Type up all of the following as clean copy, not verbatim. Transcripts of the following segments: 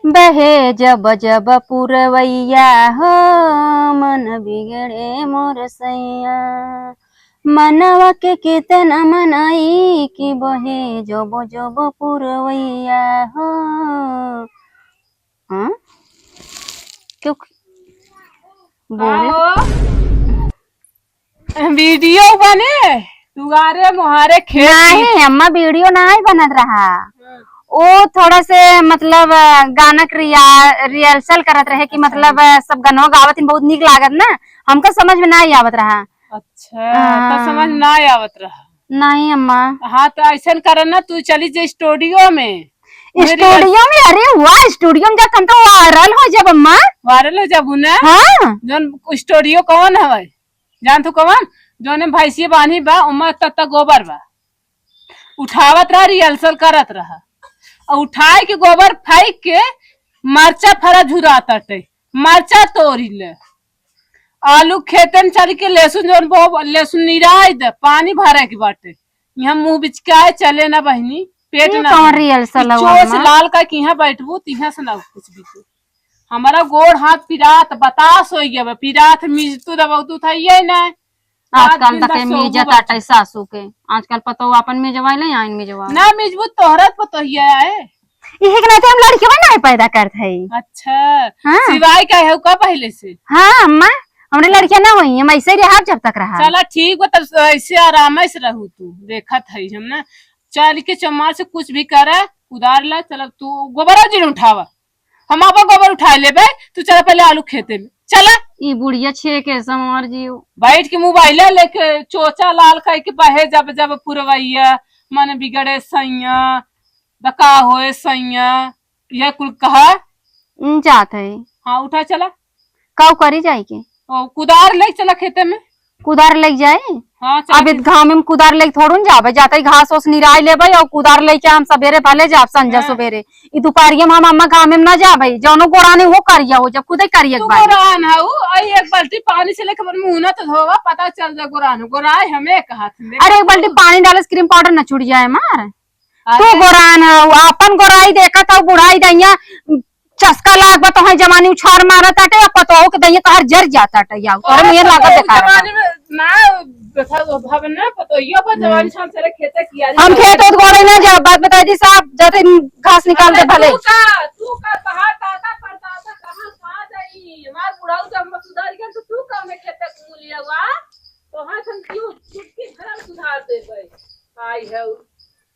बहे जब जब पुरवैया हो मन बिगड़े मोर सैया मनवा के कितना मनाई कि बहे जब जब पुरवैया हो। हाँ क्यों का बोल हो वीडियो बने तुगारे मुहारे खेत की। नहीं अम्मा वीडियो नहीं बनत रहा। वो थोड़ा से मतलब गाना के रिहर्सल करत रहे कि मतलब सब गाना गावत बहुत निक लागत ना हमको समझ में नहीं आवत रहा। अच्छा तो समझ ना आवत रहा। नहीं अम्मा हाँ तो ऐसा कर ना तू चली जा स्टूडियो में। स्टूडियो में अरे वाह स्टूडियो में जाकर तो वायरल हो जब अम्मा। वायरल हो जाबू ना। हाँ जौन स्टूडियो कौन हवे जान तू कौन जोने भैंसी बांधी बा उमा तत्ता गोबर बा उठावत रहा रिहर्सल करत रहा और उठाए के गोबर फेंक के मरचा फरा झुराता मरचा तोड़ी ले आलू खेतन चल के लहसुन जोन बो लहसुन निराई दे पानी भरे के बाटे यहाँ मुंह बिचकाए चले ना बहनी पेट ये ना कौन रिहर्सल है चोच अम्मा। लाल का कि यहाँ बैठबू तिहा से ना कुछ भी तू हमारा गोड़ हाथ पिरात बतास हो गया पिरात मिजतू दबतू था ये ना आजकल तक मिजत आटे सासू के आजकल पतो अपन मिजवा ले आइन मिजवा ना मिजबू तोहरत पतो ही है यही के नाते हम लड़की नहीं पैदा करते है। अच्छा हाँ सिवाय का है का पहले से। हाँ अम्मा हमने लड़कियां ना हुई हम ऐसे रहा जब तक रहा। चला ठीक बा तब ऐसे आराम से रहू तू देखत है हम ना चल के चमार से कुछ भी करे उधार ला चल तू गोबर जी उठावा हम आपा गोबर उठा लेबे तू चला पहले आलू खेते में चला ई बुढ़िया छे के समर जी बैठ के मोबाइल लेके चोचा लाल कह के बहे जब जब पुरवैया मन बिगड़े सैया दका होए सैया यह कुल कहा जात है। हाँ उठा चला कौ करी जाए के और कुदार ले चला खेते में कुदार लग जाए। हाँ अब गाँव में कुदार लेके थोड़ू जाबे जाते घास ओस निराई लेबे और कुदार लेके हम सवेरे भले जाब संजा सवेरे ई दोपहरिया में हम अम्मा गाँव में ना जाबे जौनो गोराने वो करिया हो जब खुदे करिए तू गोरान है आई एक बाल्टी पानी से लेकर मुंह ना तो धोवा पता चल जाए गोरान गोराई हमें एक हाथ में। अरे एक बाल्टी पानी डाले क्रीम पाउडर न छुट जाए मार तू अरे गोरान है अपन गोराई देखा था बुढ़ाई दैया चस्का लाग बा तो जमानी उछार मारा ताटे या पतो के दैया तो हर जर जाता टे या तोरे मुंह लागत देखा जवानी में ना बता भाव ना पतो यो पर जवानी शाम से खेते किया हम खेत उत गोड़े ना जा बात बता दी साहब जाते घास निकाल दे भले तू का कहा ताता परताता कहां जाई हमार बुढ़ाऊ जब हम सुधार के तो तू का में खेते कुलिया वा तो हां हम क्यों चुटकी खराब सुधार देबे आई है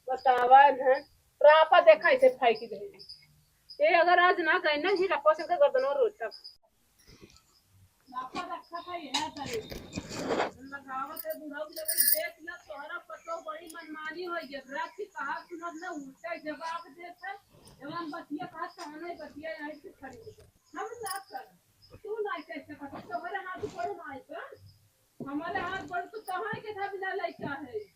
बतावा है प्रापा देखा इसे फाई की दे ये अगर आज ना कहीं ना ही रखो से गर्दनों रोज तक नापा रखा था ये करे लगावत है बुढ़ाऊ लगे देख ल तोहरा पतो बड़ी मनमानी हो गई रात की कहा सुनत ना उल्टा जवाब देता एवं बतिया कहा कहने बतिया यहीं से खड़ी हम साफ कर तू नहीं कैसे कर तोहरे हाथ पर नहीं कर हमारे हाथ पर तो कहां के था बिना लइका है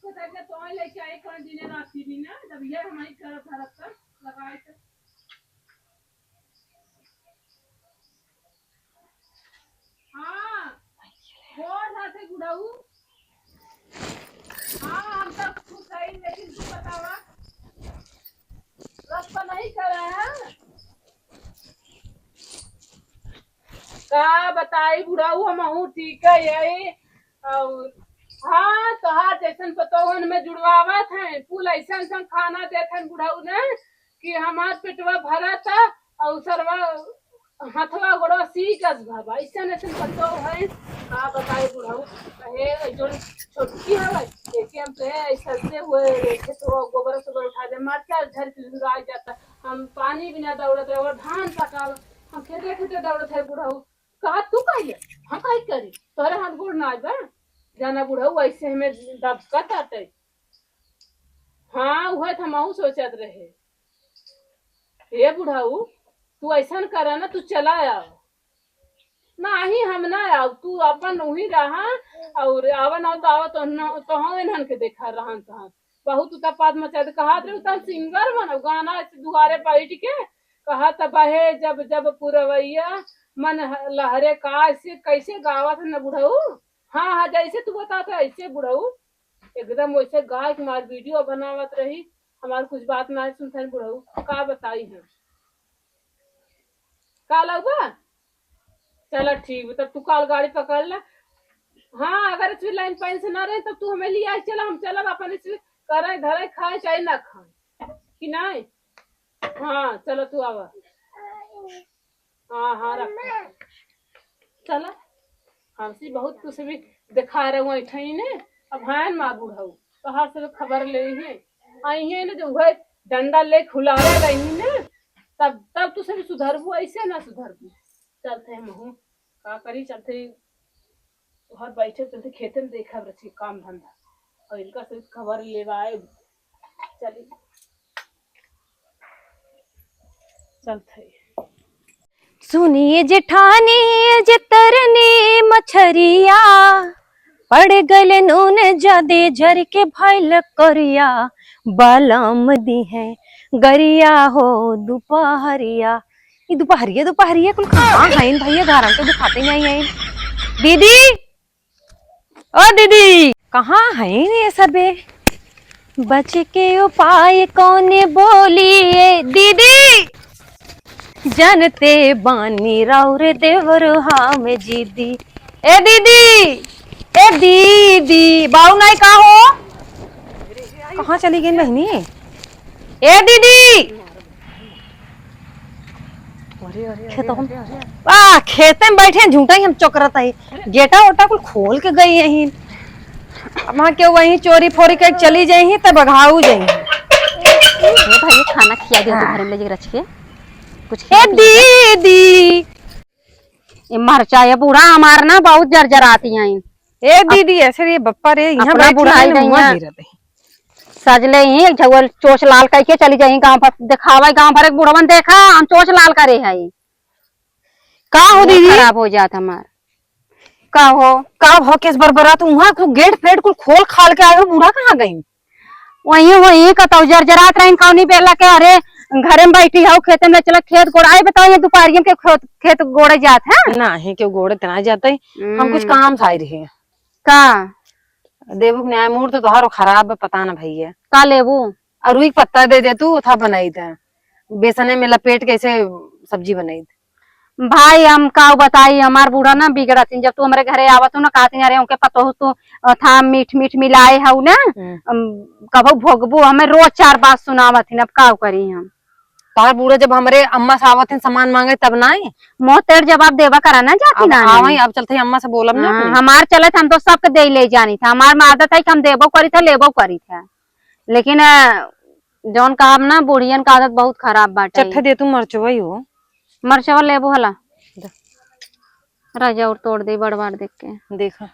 को तक तो लेके आए कर दिने रात भी ना जब ये हमारी तरफ तरफ लगाए थे हाँ और साथे गुड़ाऊ हाँ हम सब खुश है लेकिन तू बतावा रास्ता नहीं कर रहा है का बताई बुढ़ाऊ हम हूँ ठीक है यही और हाँ तोहार जैसन पतोहन में जुड़वावत है फूल ऐसा ऐसा खाना देते बुढ़ाऊ ने कि हमार पेटवा भरा था और सरवा हथवा गोड़वा सीकस भाबा ऐसा ऐसा पतो है हाँ बताए बुढ़ाऊ हे जो छोटकी है देखे हम तो ऐसा से हुए खेतवा गोबर से उठा दे मरचा झर के जुड़ा जाता हम पानी बिना दौड़त रहे और धान पका हम खेते खेते दौड़त है बुढ़ाऊ कहा तू कहिए हम कहीं करी तोरे हाथ गोड़ ना आए जाना बुढ़ाऊ ऐसे हमें दबकत आते हाँ वह हम सोचत रहे ये बुढ़ाऊ तू ऐसा करा ना तू चला आओ नहीं हम ना आओ तू अपन वही रहा और आवन आओ तो आओ तो हाँ इन्हन के देखा रहन तहन बहुत उत्पात मचा कहा तब सिंगर बनो गाना दुआरे बैठ के कहा तब है जब जब पुरवैया मन लहरे का कैसे गावत है न बुढ़ाऊ हाँ हाँ जैसे तू बताता ऐसे बुढ़ाऊ एकदम वैसे गाय के मार वीडियो बनावत रही हमार कुछ बात ना सुनता है बुढ़ऊ, का बताई है का लगवा। चलो ठीक है, तब तू कल गाड़ी पकड़ ले। हाँ अगर इसमें लाइन पाइन से ना रहे तब तू हमें लिया चला, हम चलब अपन इसमें करे धरे खाए चाहे ना खाए कि नहीं। हाँ चलो तू आवा। हाँ हाँ रख चला, हमसे बहुत कुछ भी दिखा रहे हुए ठही ने। अब हाँ माँ बुढ़ऊ कहाँ से खबर ले है आई है ना, जो वह डंडा ले खुला रही ने, तब तब तू सभी सुधरबू, ऐसे ना सुधरबू। चलते हैं महू का करी, चलते घर बैठे चलते खेते में देखा रही काम धंधा और इनका सिर्फ खबर लेवाए चली। चलते सुनिए जेठानी जे तरनी मछरिया, पड़ गले नून जदे झर के भइल करिया, बालम दी है गरिया हो दोपहरिया। ये दोपहरिया दोपहरिया कुल कहाँ खाइन भैया, घर तो दिखाते नहीं आई। दीदी ओ दीदी कहाँ है ये सबे, बच के उपाय कौने बोलिए दीदी, जनते बानी राउर देवरुहा में जीदी। ए दीदी, ए दीदी बाऊ नहीं का हो, कहाँ चली गई बहनी। ए दीदी खेते में बैठे झूठा ही हम चौकरत है, गेटा ओटा कुल खोल के गई यही, अब वहाँ के वही चोरी फोरी कर चली जाही तब बघाऊ जाही। भाई खाना खिया दिया तो घर में ले रच के कुछ। ए दीदी ये मरचा ये बूढ़ा हमार ना बहुत जर्जर आती हैं। ए दीदी ऐसे ये बप्पा रे यहाँ अपना बुढ़ाई सजले ही झगल चोच लाल करके चली जाई गांव पर दिखावा, गांव भर एक बुढ़वन देखा हम चोच लाल करे है का हो दीदी, खराब हो जात हमार का हो केस बरबरात वहाँ को गेट फेट कुल खोल खाल के आगे बूढ़ा कहाँ गई। वही कतौ जर्जरात रही कौनी बेला के अरे घरे में बैठी हो खेते में चलो खेत गोड़ाई बताओ ये दोपहरिया के खेत गोड़े जात है ना है क्यों गोड़े तना जाते हम कुछ काम साई रहे का देवू न्यायमूर्त तो तोहारो खराब है पता ना भैया का लेबू अरुई पत्ता दे दे तू था बनाई था बेसने में लपेट कैसे सब्जी बनाई थी। भाई हम का बताई हमार बूढ़ा ना बिगड़ा थी, जब तू हमारे घरे आवत हो ना कहती अरे उनके पतो हो तू था मीठ मीठ मिलाए हऊ ना कबो भोगबू, हमें रोज 4 बात सुनावत थी, अब का करी हम। तार बूढ़ा जब हमारे अम्मा से आवत सामान मांगे तब ना आए मोह तेर जवाब देवा करा ना जाती ना आवई अब चलते अम्मा से बोलब ना हमार चले हम तो सबके दे ले जानी था, हमार में आदत है कि हम देबो करी था लेबो करी था, लेकिन जौन काम ना बुढ़ियन का आदत बहुत खराब बाटे। चट्ठे दे तू मरचवई हो मरचवा लेबो हला राजा और तोड़ दे बड़बाड़ देख के देखा।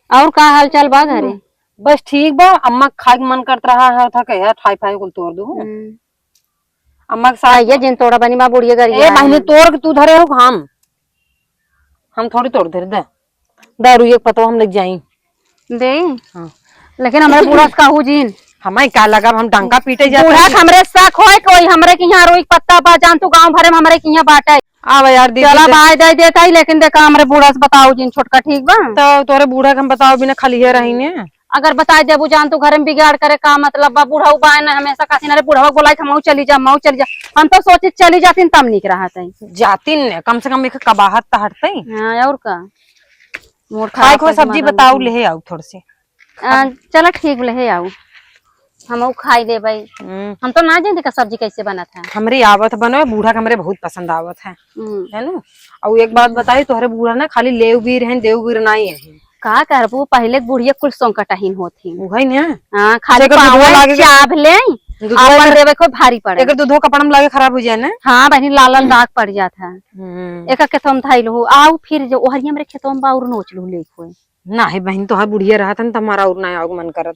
और का हाल चाल बा घरे? बस ठीक बा, अम्मा खाए के मन करता रहा था कह ठाई फाई कुल तोड़ दू अम्मा के साथ ये जिन तोड़ा बनी बा बुढ़िया करी ए बहने तोड़ के तू धरे हो हम थोड़ी तोड़ दे दारू एक पतो हम लग जाई दे हाँ। लेकिन हमारे बूढ़ा का हूँ जीन हमें क्या लगा हम डंका पीटे जाते बूढ़ा हमरे शक होय कोई हमरे के यहाँ रोई पत्ता बा जान तू गांव भरे में हमरे के यहाँ बाटा आवा यार दीदी चला भाई दे देता ही, लेकिन देखा हमरे बूढ़ा से बताओ जिन छोटका ठीक बा तो तोरे बूढ़ा के हम बताओ बिना खाली है रही ने अगर बता देबू जान तू घर में बिगाड़ करे का मतलब बा बुढ़ा बा ना हमेशा कहती ना बुढ़ा बोला हम चली जा मऊ चली जा, हम तो सोचे चली जाती तब निक रहा जाती ने कम से कम एक कबाहत तो हटते हाँ और का मोर खाए को सब्जी बताओ ले आओ थोड़ी सी चलो ठीक ले आओ हम खाई ले भाई हम तो ना जानते का सब्जी कैसे बना था हमरे आवत बनो बूढ़ा हमरे बहुत पसंद आवत है ना। और एक बात बताई तोहरे बूढ़ा ना खाली लेव वीर है देव वीर नहीं है का करबू पहले बुढ़िया कुल संकटहीन होती वही ना हां खाली पावे चाभ ले अपन देवे को भारी पड़े एकर दूधो कपड़ा में लागे खराब हो जाए ना। हां बहनी लाल लाल दाग पड़ जाता है एक के तुम धाइलू आओ फिर जो ओहरिया मेरे खेतों में बाउर नोच लू ले कोई ना है बहन तो बुढ़िया रहा था तुम्हारा और ना आओ मन करत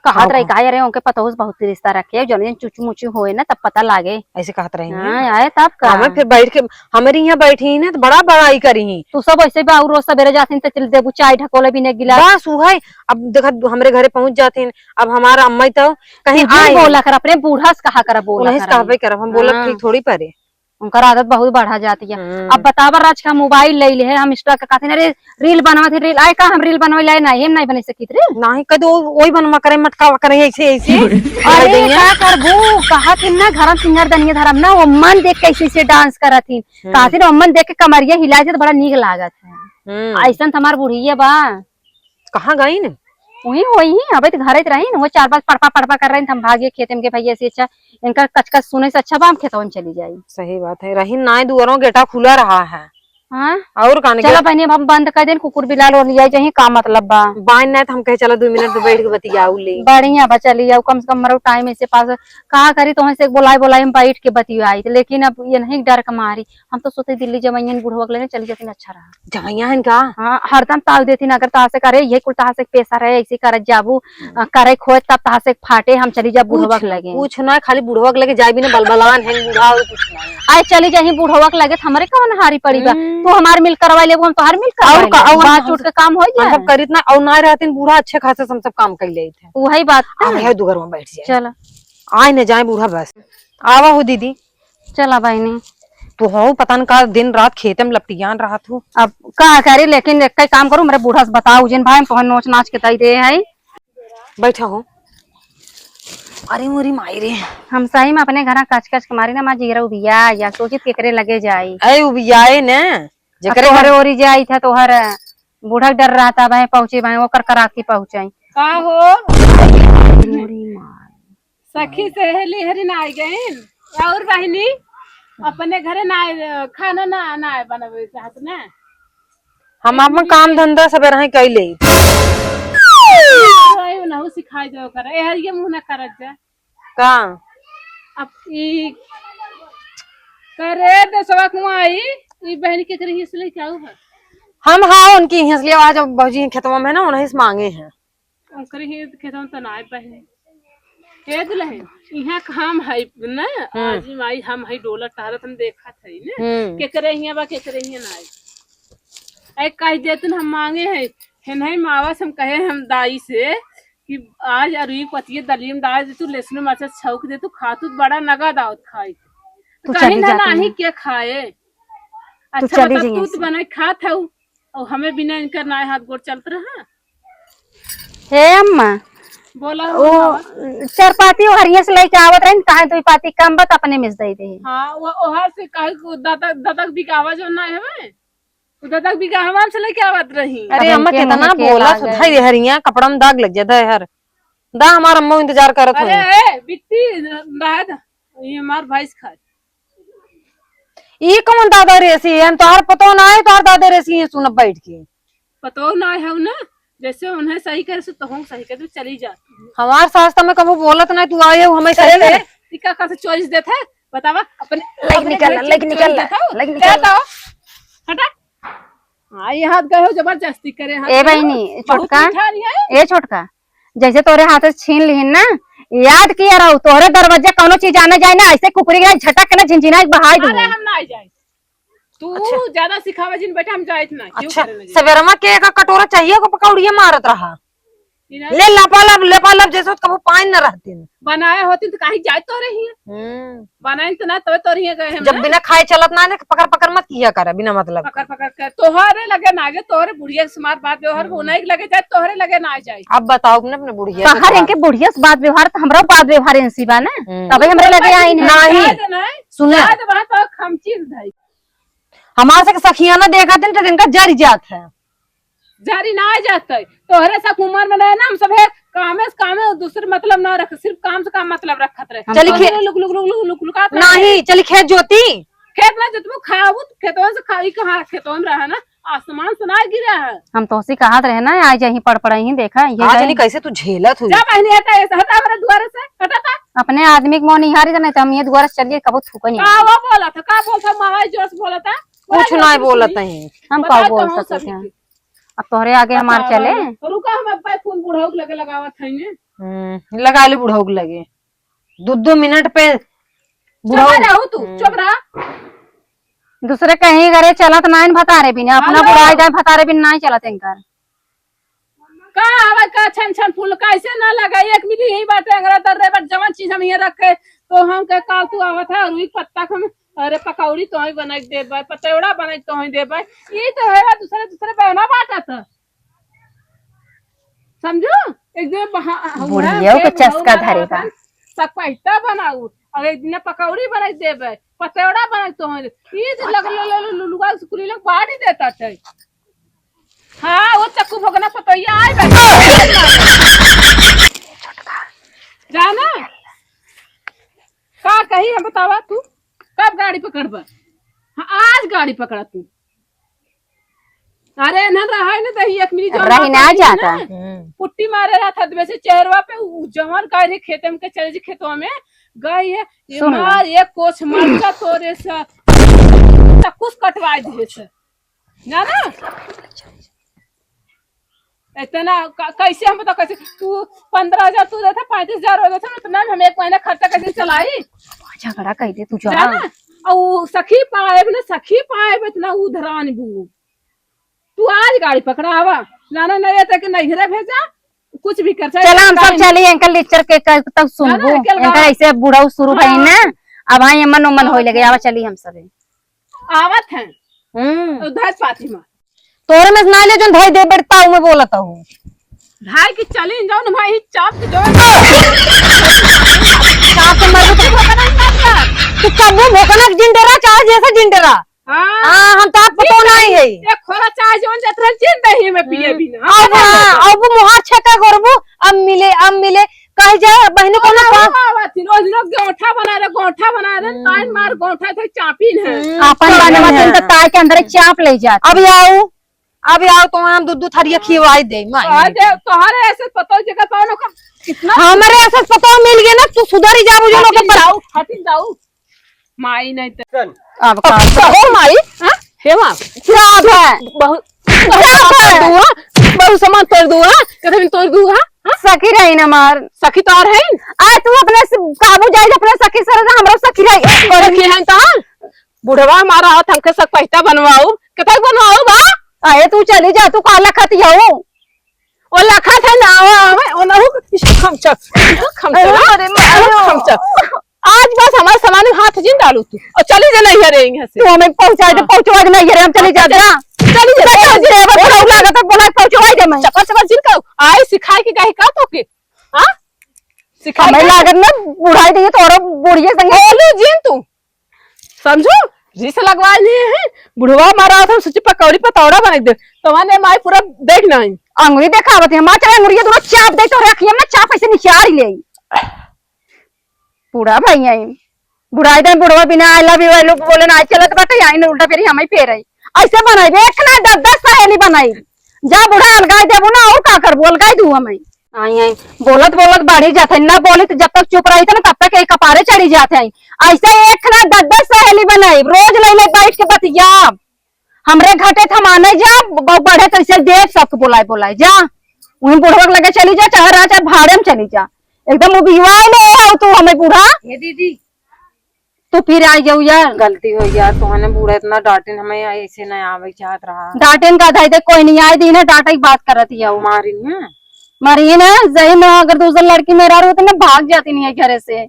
कहत रही का रे उनके पतोस बहुत रिश्ता रखे जब चुचू मुचू होए ना तब पता लागे ऐसे कहत रही हां आए तब का हमें फिर बैठ के हमारे यहाँ बैठी ना तो बड़ा बड़ाई करी तू सब ऐसे भी और रोज सवेरे जाती तो चल देबू चाय ढकोले भी ने गिलास बस उहाई अब देखा हमारे घरे पहुंच जाती अब हमारा अम्मा तो कहीं बोला कर अपने बूढ़ा से कहा कर बोला कहबे करब हम बोला ठीक थोड़ी परे उनकर आदत बहुत बढ़ा जाती है। अब बतावर राज का मोबाइल ले ले है, हम इंस्टा का कहते अरे रील बनवा थे, रील आए का हम रील बनवा लाए नहीं, हम नहीं बने सकी रे नहीं कदो वही बनवा करे मटका करे ऐसे ऐसे अरे का करबू कहा थी ना घर सिंगर दनिया धरम ना वो मन देख कैसे से डांस करत थी, कहा थी मन देख के कमरिया हिलाए थे तो बड़ा नीक लागत है। ऐसा हमार बुढ़िया बा कहाँ गई न वही वही अबे तो घर रही ना, वो 4 बार पड़पा पड़पा कर रही हम भागे खेत में के भैया से अच्छा इनका कचकच सुने से अच्छा बा हम खेतों में चली जाई। सही बात है रही ना दुआरों गेटा खुला रहा है। हाँ और कान चलो बहनी अब हम बंद कर दें, कुकुर बिलाल और लिया चाहिए का मतलब बा बाइन नहीं तो हम कहे चलो 2 मिनट पे बैठ के बतियाऊ ले बढ़िया बा चली जाओ कम से कम मरो टाइम ऐसे पास कहा करी तो से बोलाई हम बैठ के बतियाई, लेकिन अब ये नहीं डर कमारी हम तो सोचे दिल्ली जमैया बूढ़वा लेने चली जाती अच्छा रहा। जमैया है इनका हाँ हरदम ताव देती ना, अगर तहा से करे ये कुल तहा से पैसा रहे ऐसे कर जाबू करे खोए तब तहा से फाटे हम चली जा बूढ़वा लगे कुछ ना खाली बुढ़वा लगे जाए भी ना बलबलान है बूढ़ा कुछ नहीं आए चली जाही बूढ़वा लगे हमारे कौन हारी पड़ी बा तू हमार मिल करवा ले हम तोहार मिल करवा और बात चूट के काम हो जाए सब करित ना और ना रहते बूढ़ा अच्छे खासे सब काम कर ले थे वही बात है दुगर में बैठ जाए चलो आए न जाए बूढ़ा बस आवा हो दीदी चला बहनी तो हो पता न का दिन रात खेते में लपटियान रहा तू अब का करी, लेकिन एक काम करूं मेरे बूढ़ा से बताओ जिन भाई पहन नोच नाच के तई दे है बैठा हो। अरे मोरी माई रे हम सही में अपने घर कच कच के मारी ना माँ जीरा उबिया या सोचित केकरे लगे जाई अरे उबियाए न जकरे घरे ओरी जाई था तो हर बूढ़ा डर रहा था भाई पहुंचे भाई वो कर कराती पहुंचाई का हो सखी सहेली हरी ना आई गए और बहनी अपने घरे ना खाना ना बनावे चाहत ना हम अपन काम धंधा सब रहे कैले नहु सिखाई दो करे ए हरिये मुंह ना करत जा का अब ई करे दसवा कुआई ई बहनी के करे इसलिए क्या हुआ हम हाँ उनकी हंसलिया आज भौजी खेतवा में ना उन्हें से मांगे हैं उनकर ही खेतवा तो ना बहनी के दिलहे इहां काम है ना आज माई हम है डोलर तारत हम देखा थई ना के करे हिया बा के करे हिया ना ए कह देतन हम मांगे है नहीं मावा हम कहे हम दाई से कि आज अरुई पतिये दलीम दाल दे तू लहसुन मरचा छौक दे तू खा तू बड़ा नगा दावत खाई तो कहीं ना नहीं के खाए अच्छा बता तू तो बना खा था और हमें बिना इनकर ना हाथ गोड़ चलत रहा हे अम्मा बोला ओ चरपाती हरिया से लेके आवत रही कहा तो पाती कम बत अपने मिस दई दे हां वो ओहर से कह दतक बिकावा जो ना है दतक बिकावा से लेके आवत रही। अरे अम्मा कितना बोला सुधाई दे हरिया कपड़ा में दाग लग जाता है यार दा हमारा अम्मा इंतजार करत है। अरे बिट्टी रात ये हमार भैंस खा ई कौन दादा रेसी हम तोहर पतो ना है तोहर दादा रेसी सुन बैठ के पतो ना है ना जैसे उन्हें सही करे से तो हम सही करे चली जाती हमार सास तो मैं कभी बोलत ना तू आए हमें सही है टिका का से चॉइस देता है बतावा अपने लेक निकल हटा हां ये हाथ गए हो जबरदस्ती करे हाथ ए बहनी छोटका ए छोटका जैसे तोरे हाथ से छीन लिहिन ना याद किया रहो तोरे दरवाजे कोनो चीज आने जाए ना ऐसे कुकरी के झटक के ना झिनझिना बहाई दूं। अरे हम ना जाए तू ज्यादा सिखावा जिन बेटा हम जाए ना क्यों अच्छा करे सवेरमा के एक कटोरा चाहिए को पकौड़िया मारत रहा ले लपालब जैसे कबो पानी न रहती बनाए होती तो कहीं जाए तो रही बनाए तो ना तो रही गए हम जब बिना खाए चलत ना पकड़ पकड़ मत किया करे बिना मतलब पकड़ पकड़ कर तोहरे लगे ना आगे तोहरे बुढ़िया स्मार बात व्यवहार होना ही लगे जाए तोहरे लगे ना जाए। अब बताओ अपने बुढ़िया बाहर इनके बुढ़िया से बात व्यवहार तो हमरा बात व्यवहार इनसी बा ना तबे हमरे लगे आई नहीं सुने वहां तो हम चीज धाई हमारे से सखिया ना देखा दिन तो इनका जर जात है जारी ना आ जाते तोहरे सा उम्र में रहे ना हम सब है कामे दूसरे मतलब ना रख सिर्फ काम से काम मतलब रखत रहे चली लुक नहीं चली खेत जोती खेत में जो खाऊ खेतों से खाई कहाँ खेतों में रहा ना आसमान से ना गिरा है हम तो उसी कहा रहे ना आज यही पड़ ही देखा ये कैसे तू झेलत हुई जा बहनी हटा ऐसे हटा हमारे द्वार से हटा अपने आदमी को निहारी नहीं तो हम ये द्वार से चलिए कबू थूक नहीं का वो बोला था का बोलता मावाई जोर से बोला था कुछ ना बोलत नहीं हम का बोल सकते हैं अब तोहरे आगे हमार चले रुका हम अब फोन बुढ़ाऊ लगे लगावत है लगा ले बुढ़ाऊ लगे 2 मिनट पे बुढ़ाऊ तू चुप रहा दूसरे कहीं करे चलत नहीं भतारे बिना अपना बुढ़ाई जाए भतारे बिना नहीं चलत इनकर का आवे का छन छन फूल कैसे ना लगा एक मिली यही बात है अंगरा दर्रे पर जवान चीज हम ये रखे तो हम के काल तू आवत है रुई पत्ता हम अरे पकौड़ी तो ही बना के देबै, पतौड़ा बना के तो ही देबै। ये तो है दूसरे दूसरे बहना बाटा था, समझो। एक दिन बुढ़ियों को चस्का धरेगा। सकपैता बनाऊ और एक दिन पकौड़ी बना के देबै, पतौड़ा बना के तो ही ये तो लग लुगा सुकुरी लोग बाड़ी देता है। हाँ वो चक्कू भोगना पतोया आए जाना का कही हम बतावा तू कब गाड़ी पकड़बा। हाँ आज गाड़ी पकड़ा तू। अरे न रहा है ना दही एक मिनट रही ना जाता पुट्टी मारे रहा था वैसे चेहरवा पे जमर गाय खेते में चले जी खेतों में गई है ये मार एक कोच मरचा तोरे से कुछ कटवा दिए से जाना इतना कैसे हम बता कैसे तू 15,000 तू देता 35,000 हो जाता इतना हम एक महीना खर्चा कैसे चलाई। झगड़ा कह दे तू जाना और सखी पाए ना सखी पाए इतना उधरान बू तू आज गाड़ी पकड़ावा नाना नहीं तक नहीं भेजा कुछ भी कर चला हम सब चली अंकल लेक्चर के तब सुनबो अंकल ऐसे बूढ़ा शुरू भई ना अब आई मन उमन होई लगे आवा चली हम सब आवत है उधर पाती मां तोरे में ना ले जो भाई दे बैठता हूँ मैं बोलता हूँ भाई की चली जाओ ना भाई चाप के जो चाप के मर तू कब भोकना जिंडेरा चाहे जैसा जिंडेरा हाँ हम तो पता नहीं है एक खोरा चाय जोन जतरा जिंदा ही में पिए बिना अब मुहार छका करबो अब मिले कह जाए बहने को ना रोज लोग गोठा बना रहे तान मार गोठा थे चापीन है अपन बनवा तो ताय के अंदर चाप ले जात अब आओ तो हम दूध थरिया खिवाई दे तोहरे ऐसे पतो जगह पानो का कितना हमारे ऐसे पतो मिल गया ना तू सुधर जा मुझे लोग जाऊ हटिन जाऊ माई नहीं तो अब का ओ माई हां हे मां क्या है बहुत बहुत सामान तोड़ दूंगा कभी तोड़ दूंगा सखी रही ना मार सखी तो और है आ तू अपने काबू जाए अपने सखी सर हमरो सखी रही और की है तो बुढ़वा मारा हाथ हमके सब पैसा बनवाओ कतई बनवाओ बा आए तू चली जा तू काला खती हो ओ लखा था ना ओ ना खमचा आज बस हमारे सामान हाथ जिन डालू तू और चली जा नहीं रे यहां से तू हमें पहुंचा दे पहुंचवा के नहीं रे हम चली जा चली जा बोला लागत बोला पहुंचवा दे मैं चपर जिन का आए सिखाए के गाय का तो के हां सिखाए हमें लागत ना बुढ़ाई दी तोरो बुढ़िए संग बोलू जिन तू समझो जिस लगवाए नहीं है बुढ़वा मारा था सोची पकौड़ी पतौड़ा बना दे तुम्हारे माई पूरा देख नहीं अंगुरी देखावत है मां चला अंगुरी दोनों चाप दे तो रखिए ना चाप ऐसे निचार ले बूढ़ा भाई आई बुढ़ाई दे बुढ़वा बिना आई लव यू लोग बोले ना चलत बाटे आई ना उल्टा फेरी हमें फेर आई ऐसे बनाई एक ना 10 सहेली बनाई जा बुढ़ा अलगाई देबो ना और का करबो अलगाई दू हमें आई बोलत बढ़ी जाते ना बोले तो जब तक चुप रही थी ना तब तक एक कपारे चढ़ी जाते ऐसे एक ना 10 सहेली बनाई रोज ले बैठ के बतिया हमरे घटे थमाने जा बढ़े तो इसे देख सबको बोलाए जा वहीं बुढ़वा लगे चली जा चाहे रहा चाहे भाड़े में चली जा एकदम उबिवाए ले हो तू हमें बूढ़ा ये दीदी तो फिर आई जाऊ यार गलती हो यार तुमने बूढ़ा इतना डांटेन हमें ऐसे नहीं आवे चाहत रहा डांटेन का था कोई नहीं आए दी ना डांटा की बात कर रही है वो मारी नहीं मरी ना सही में अगर दूसरा लड़की मेरा रहती ना भाग जाती नहीं है घर से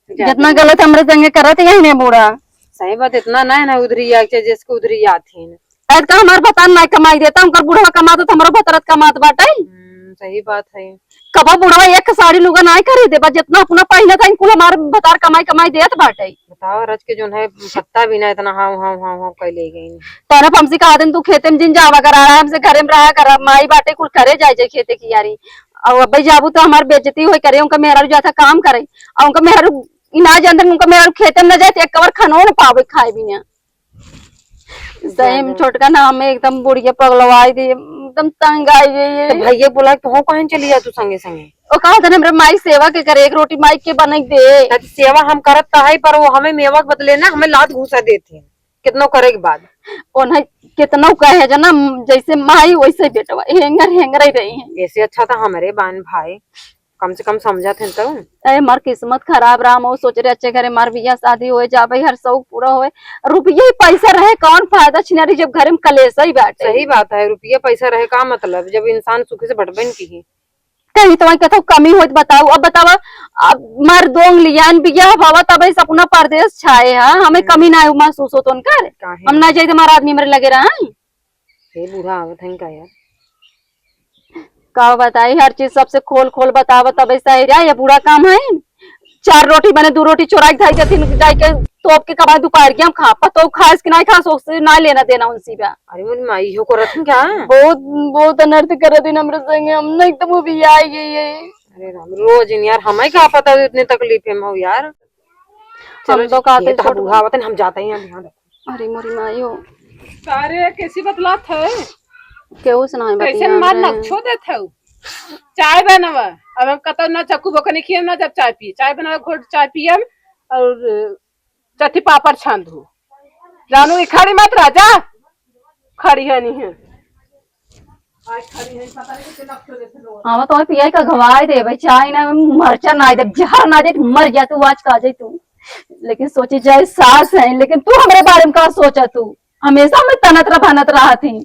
जितना गलत हमरे संगे करत है यही बूढ़ा सही बात इतना नहीं ना उधरी जिसको उधरी आती है ऐसा का हमारे भतान नहीं कमाई देता उनका बुढ़वा कमाता तो हमारा भतरत कमात बाटे सही बात है कबा बुढ़वा एक साड़ी लुगा नहीं खरीदे बस जितना अपना पहले था इनको हमारे भतार कमाई देत बाटे बताओ रज के जो है पत्ता भी ना इतना हाँ कह ले गई तरफ हमसे कहा दिन तू खेते में जिन जावा करा रहा है हमसे घरे में रहा कर माई बाटे कुल करे जाए खेते की यारी और अब जाबू तो हमारी बेइज्जती हुई करे उनका मेहरा जो था काम करे और उनका मेहरा इनाज अंदर उनका मेहरा खेते में न जाए एक कवर खानो न पावे खाए भी ना सही छोटका नाम में एकदम बुढ़िया पगलवाई दी एकदम तंग आई गई तो भैया बोला तो कहीं चली जा तू संगे संगे वो कहा था हमरा माई सेवा के करे एक रोटी माई के बना दे सेवा हम करत तो है पर वो हमें मेवा बदले ना हमें लात घूसा देते हैं कितनों करे के बाद उन्हें कितना कहे जना जैसे माई वैसे बेटवा हेंगर ही रही है ऐसे अच्छा था हमारे बहन भाई कम से कम समझा थे तो अरे मार किस्मत खराब रहा मैं सोच रहे अच्छे घरे मार बिया शादी हो जाए हर शौक पूरा हो रुपये ही पैसा रहे कौन फायदा छिनारी जब घर में कलेसा ही बैठे सही बात है रुपया पैसा रहे का मतलब जब इंसान सुखी से भटबन की कहीं तो कहता कमी होत बताओ। अब बतावा, अब मर दोंग लियान बिया भावा तब ऐसा अपना परदेश छाए है, हमें कमी ना महसूस हो तो उनकर। काहे हम ना जाए हमारा आदमी मेरे लगे रहा है। हे बूढ़ा आवत है का यार। का बताई, हर चीज सबसे खोल खोल बतावा तब ऐसा ही रहा, ये बुरा काम है। 4 रोटी बने 2 रोटी चोरा के खाई जतिन जाए के तोप के कबाई दोपहर के हम खा पतो खास के नहीं खा सोच से ना लेना देना उनसी पे। अरे मोरी माई हो करत है क्या। बहुत बहुत अनर्थ कर दिन हमरे संगे, हम ना एकदम भी आई गई है। अरे राम रोज इन यार हमें क्या पता इतनी तकलीफ है हो यार। हम तो कहते तो बूढ़ा आवत है हम जाते हैं ध्यान रखो। अरे मोरी मायो सारे कैसी बतलात है, केहू सुनाई कैसे बतिया मार हमरे। नक्शो देते हो। चाय बनावा, अब हम कतो ना चक्कू बकनी खियम ना जब चाय पिए, चाय बनावा घोट चाय पियम और चट्टी पापड़ छान दू। जानू इखाड़ी मत राजा, खड़ी है नहीं है। आज खड़ी है पता नहीं कितने नक्शो देते लोग। हाँ तो पिया का घवाई दे भाई, चाय ना मरचा ना दे, जहर ना दे, मर जा तू आज का जाए तू। लेकिन सोची जाए सास है, लेकिन तू हमारे बारे में का सोचा, तू हमेशा मैं तनत रहा थी।